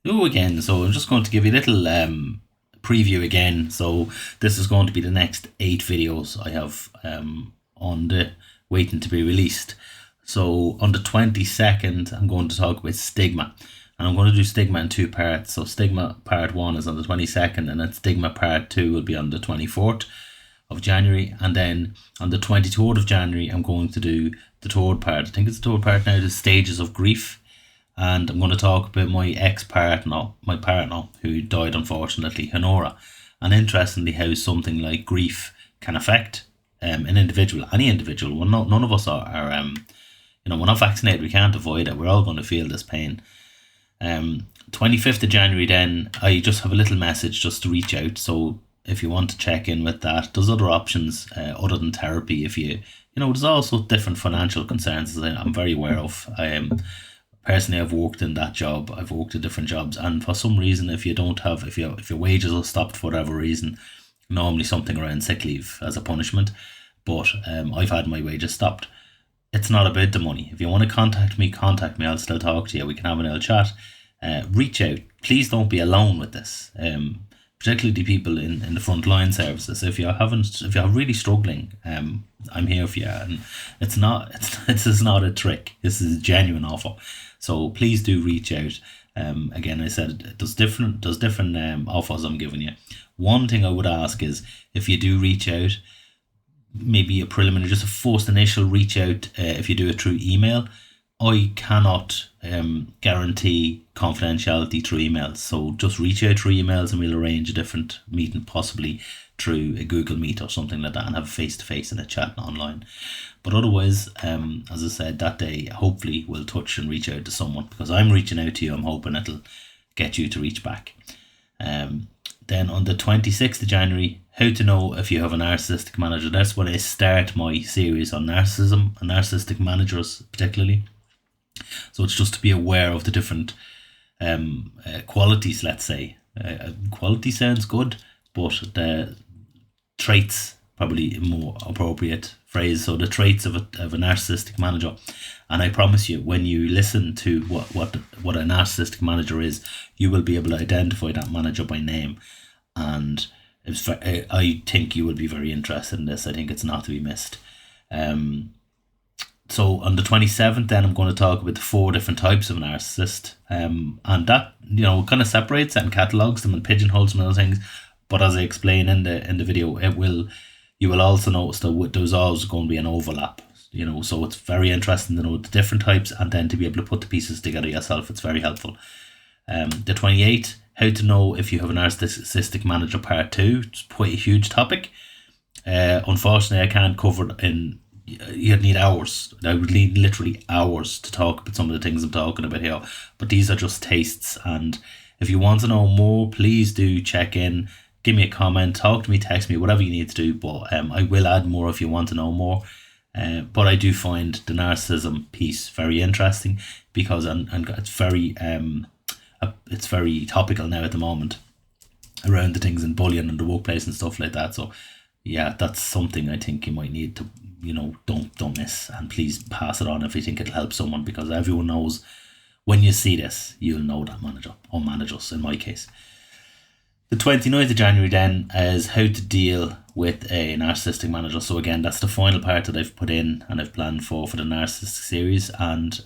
Hello again. So I'm just going to give you a little preview again. So this is going to be the next 8 videos I have on the waiting to be released. So on the 22nd, I'm going to talk about Stigma. And I'm going to do Stigma in 2 parts. So Stigma part 1 is on the 22nd, and then Stigma part 2 will be on the 24th of January. And then on the 23rd of January, I'm going to do the third part. I think it's the third part now, the stages of grief. And I'm going to talk about my ex-partner, my partner who died unfortunately, Honora. And interestingly, how something like grief can affect an individual, any individual. Well, none of us we're not vaccinated. We can't avoid it. We're all going to feel this pain. 25th of January, then I just have a little message just to reach out. So if you want to check in with that, there's other options other than therapy. If there's also different financial concerns that I'm very aware of. Personally, I've worked in that job. I've worked at different jobs, and for some reason, if your wages are stopped for whatever reason, normally something around sick leave as a punishment. But I've had my wages stopped. It's not about the money. If you want to contact me, contact me. I'll still talk to you. We can have an little chat. Reach out. Please don't be alone with this. Particularly the people in the front line services. If you're really struggling, I'm here for you. And this is not a trick. This is a genuine offer. So please do reach out. Again, I said there's different offers I'm giving you. One thing I would ask is if you do reach out, maybe a preliminary, just a first initial reach out. If you do it through email, I cannot guarantee confidentiality through emails. So just reach out through emails and we'll arrange a different meeting, possibly through a Google Meet or something like that, and have face to face and a chat online. But otherwise, as I said, that day, hopefully we'll touch and reach out to someone, because I'm reaching out to you. I'm hoping it'll get you to reach back. Then on the 26th of January, how to know if you have a narcissistic manager. That's when I start my series on narcissism and narcissistic managers particularly. So it's just to be aware of the different qualities, let's say. Quality sounds good, but the traits, probably a more appropriate phrase. So the traits of a narcissistic manager. And I promise you, when you listen to what a narcissistic manager is, you will be able to identify that manager by name. And I think you will be very interested in this. I think it's not to be missed. So on the 27th, then I'm going to talk about the 4 different types of narcissist. And that, kind of separates and catalogues them and pigeonholes them and other things. But as I explain in the video, you will also notice that there's always going to be an overlap. So it's very interesting to know the different types and then to be able to put the pieces together yourself. It's very helpful. The 28th, how to know if you have a narcissistic manager part 2. It's quite a huge topic. Unfortunately, I can't cover it in. You'd need hours. I would need literally hours to talk about some of the things I'm talking about here. But these are just tastes. And if you want to know more, please do check in. Give me a comment, talk to me, text me, whatever you need to do. But I will add more if you want to know more. But I do find the narcissism piece very interesting, because and it's very topical now at the moment around the things in bullying and the workplace and stuff like that. So yeah, that's something I think you might need to, don't miss, and please pass it on if you think it'll help someone, because everyone knows when you see this, you'll know that manager or managers in my case. The 29th of January then is how to deal with a narcissistic manager. So again, that's the final part that I've put in and I've planned for the narcissistic series. And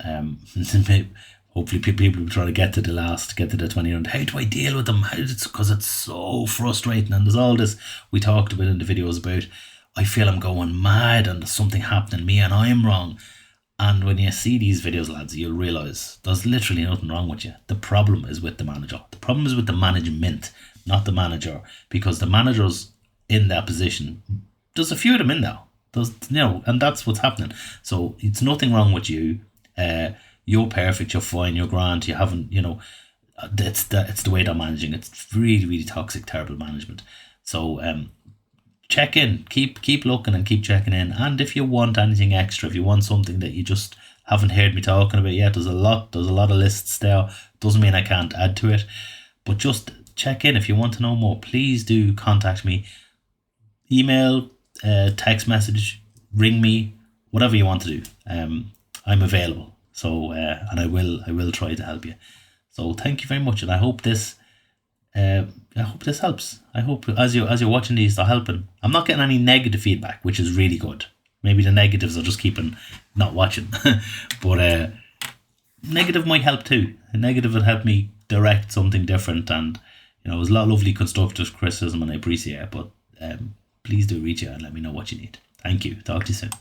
hopefully people will be trying to get to the 29th. How do I deal with them? Because it's so frustrating. And there's all this we talked about in the videos about, I feel I'm going mad and there's something happening to me and I'm wrong. And when you see these videos, lads, you'll realise there's literally nothing wrong with you. The problem is with the manager. The problem is with the management, not the manager, because the manager's in that position. There's a few of them in there. And that's what's happening. So it's nothing wrong with you. You're perfect. You're fine. You're grand. You haven't. It's the way they're managing. It's really, really toxic, terrible management. So check in. Keep looking and keep checking in. And if you want anything extra, if you want something that you just haven't heard me talking about yet, there's a lot of lists there. Doesn't mean I can't add to it, but just check in if you want to know more. Please do contact me. Email, text message, ring me, whatever you want to do. I'm available. So and I will try to help you. So thank you very much, and I hope this helps. I hope as you're watching these, they're helping. I'm not getting any negative feedback, which is really good. Maybe the negatives are just keeping not watching, but negative might help too. A negative would help me direct something different, and it was a lot of lovely constructive criticism, and I appreciate it. But please do reach out and let me know what you need. Thank you. Talk to you soon.